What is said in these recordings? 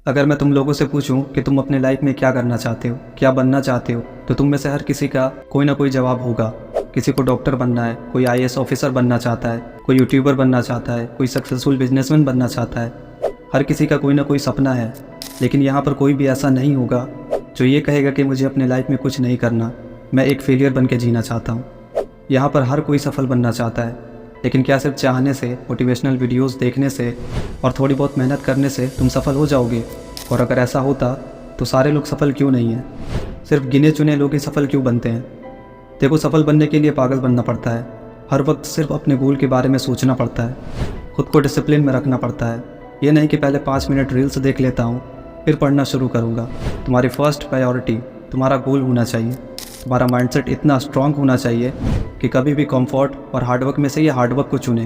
अगर मैं तुम लोगों से पूछूं कि तुम अपने लाइफ में क्या करना चाहते हो, क्या बनना चाहते हो, तो तुम में से हर किसी का कोई ना कोई जवाब होगा। किसी को डॉक्टर बनना है, कोई आईएएस ऑफिसर बनना चाहता है, कोई यूट्यूबर बनना चाहता है, कोई सक्सेसफुल बिजनेसमैन बनना चाहता है। हर किसी का कोई ना कोई सपना है, लेकिन यहाँ पर कोई भी ऐसा नहीं होगा जो ये कहेगा कि मुझे अपने लाइफ में कुछ नहीं करना, मैं एक फेलियर बन के जीना चाहता हूँ। यहाँ पर हर कोई सफल बनना चाहता है, लेकिन क्या सिर्फ चाहने से, मोटिवेशनल वीडियोस देखने से और थोड़ी बहुत मेहनत करने से तुम सफल हो जाओगे? और अगर ऐसा होता तो सारे लोग सफल क्यों नहीं हैं? सिर्फ गिने चुने लोग ही सफल क्यों बनते हैं? देखो, सफल बनने के लिए पागल बनना पड़ता है। हर वक्त सिर्फ अपने गोल के बारे में सोचना पड़ता है, खुद को डिसिप्लिन में रखना पड़ता है। ये नहीं कि पहले 5 मिनट रील्स देख लेता हूँ फिर पढ़ना शुरू करूँगा। तुम्हारी फर्स्ट प्रायोरिटी तुम्हारा गोल होना चाहिए। तुम्हारा माइंडसेट इतना स्ट्रांग होना चाहिए कि कभी भी कंफर्ट और हार्डवर्क में से ये हार्डवर्क को चुने,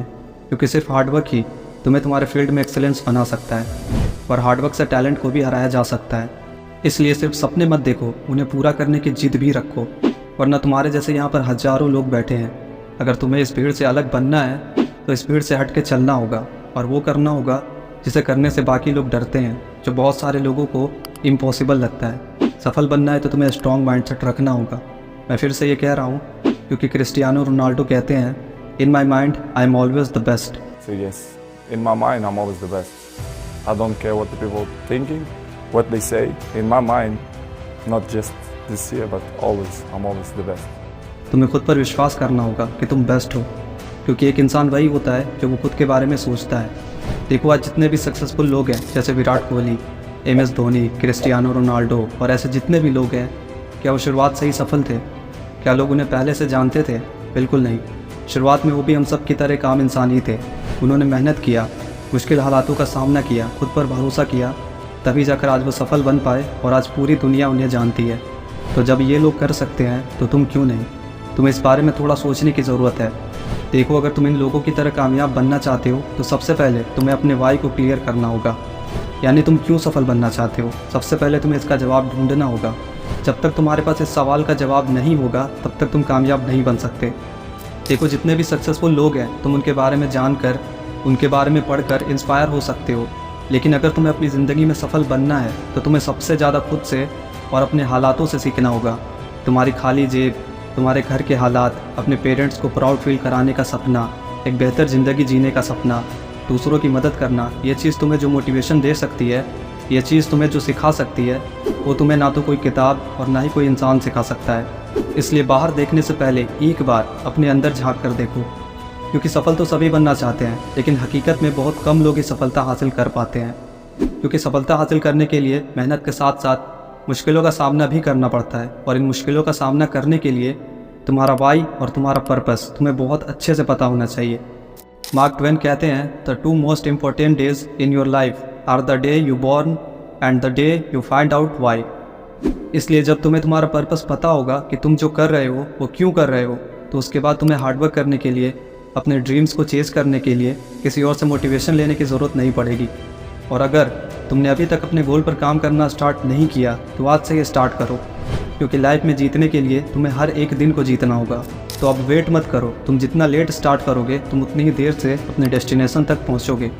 क्योंकि सिर्फ हार्डवर्क ही तुम्हें तुम्हारे फील्ड में एक्सेलेंस बना सकता है और हार्डवर्क से टैलेंट को भी हराया जा सकता है। इसलिए सिर्फ सपने मत देखो, उन्हें पूरा करने की जिद भी रखो, वरना तुम्हारे जैसे यहाँ पर हजारों लोग बैठे हैं। अगर तुम्हें इस भीड़ से अलग बनना है तो इस भीड़ से हट के चलना होगा, और वो करना होगा जिसे करने से बाकी लोग डरते हैं, जो बहुत सारे लोगों को इम्पॉसिबल लगता है। सफल बनना है तो तुम्हें स्ट्रॉन्ग माइंडसेट रखना होगा। मैं फिर से ये कह रहा हूँ क्योंकि क्रिस्टियानो रोनाल्डो कहते हैं, in my mind I am always the best. So yes, in my mind I'm always the best. I don't care what the people thinking, what they say. In my mind, not just this year but I'm always the best. तुम्हें खुद पर विश्वास करना होगा कि तुम best हो, क्योंकि एक इंसान वही होता है जो वो खुद के बारे में सोचता है। देखो, आज जितने भी सक्सेसफुल लोग हैं, जैसे Virat Kohli, MS Dhoni, Cristiano Ronaldo और ऐसे जितने भी लोग हैं, क्या वो शुरुआत से ही सफल थे? क्या लोग उन्हें पहले से जानते थे? बिल्कुल नहीं। शुरुआत में वो भी हम सब की तरह काम इंसान ही थे। उन्होंने मेहनत किया, मुश्किल हालातों का सामना किया, खुद पर भरोसा किया, तभी जाकर आज वो सफल बन पाए और आज पूरी दुनिया उन्हें जानती है। तो जब ये लोग कर सकते हैं तो तुम क्यों नहीं? तुम्हें इस बारे में थोड़ा सोचने की ज़रूरत है। देखो, अगर तुम इन लोगों की तरह कामयाब बनना चाहते हो तो सबसे पहले तुम्हें अपने वाई को क्लियर करना होगा, यानी तुम क्यों सफल बनना चाहते हो। सबसे पहले तुम्हें इसका जवाब ढूंढना होगा। जब तक तुम्हारे पास इस सवाल का जवाब नहीं होगा तब तक तुम कामयाब नहीं बन सकते। देखो, जितने भी सक्सेसफुल लोग हैं, तुम उनके बारे में जानकर, उनके बारे में पढ़कर इंस्पायर हो सकते हो, लेकिन अगर तुम्हें अपनी ज़िंदगी में सफल बनना है तो तुम्हें सबसे ज़्यादा खुद से और अपने हालातों से सीखना होगा। तुम्हारी खाली जेब, तुम्हारे घर के हालात, अपने पेरेंट्स को प्राउड फील कराने का सपना, एक बेहतर ज़िंदगी जीने का सपना, दूसरों की मदद करना, ये चीज़ तुम्हें जो मोटिवेशन दे सकती है, ये चीज़ तुम्हें जो सिखा सकती है, वो तुम्हें ना तो कोई किताब और ना ही कोई इंसान सिखा सकता है। इसलिए बाहर देखने से पहले एक बार अपने अंदर झांक कर देखो, क्योंकि सफल तो सभी बनना चाहते हैं, लेकिन हकीकत में बहुत कम लोग ही सफलता हासिल कर पाते हैं। क्योंकि सफलता हासिल करने के लिए मेहनत के साथ साथ मुश्किलों का सामना भी करना पड़ता है, और इन मुश्किलों का सामना करने के लिए तुम्हारा वाई और तुम्हारा पर्पस तुम्हें बहुत अच्छे से पता होना चाहिए। मार्क ट्वेन कहते हैं, the 2 most important days in your life are the day you born and the day you find out why. इसलिए जब तुम्हें तुम्हारा पर्पस पता होगा कि तुम जो कर रहे हो वो क्यों कर रहे हो, तो उसके बाद तुम्हें हार्डवर्क करने के लिए, अपने ड्रीम्स को चेस करने के लिए किसी और से मोटिवेशन लेने की ज़रूरत नहीं पड़ेगी। और अगर तुमने अभी तक अपने गोल पर काम करना स्टार्ट नहीं किया तो आज से ये स्टार्ट करो, क्योंकि लाइफ में जीतने के लिए तुम्हें हर एक दिन को जीतना होगा। तो अब वेट मत करो, तुम जितना लेट स्टार्ट करोगे तुम उतनी ही देर से अपने डेस्टिनेशन तक पहुँचोगे।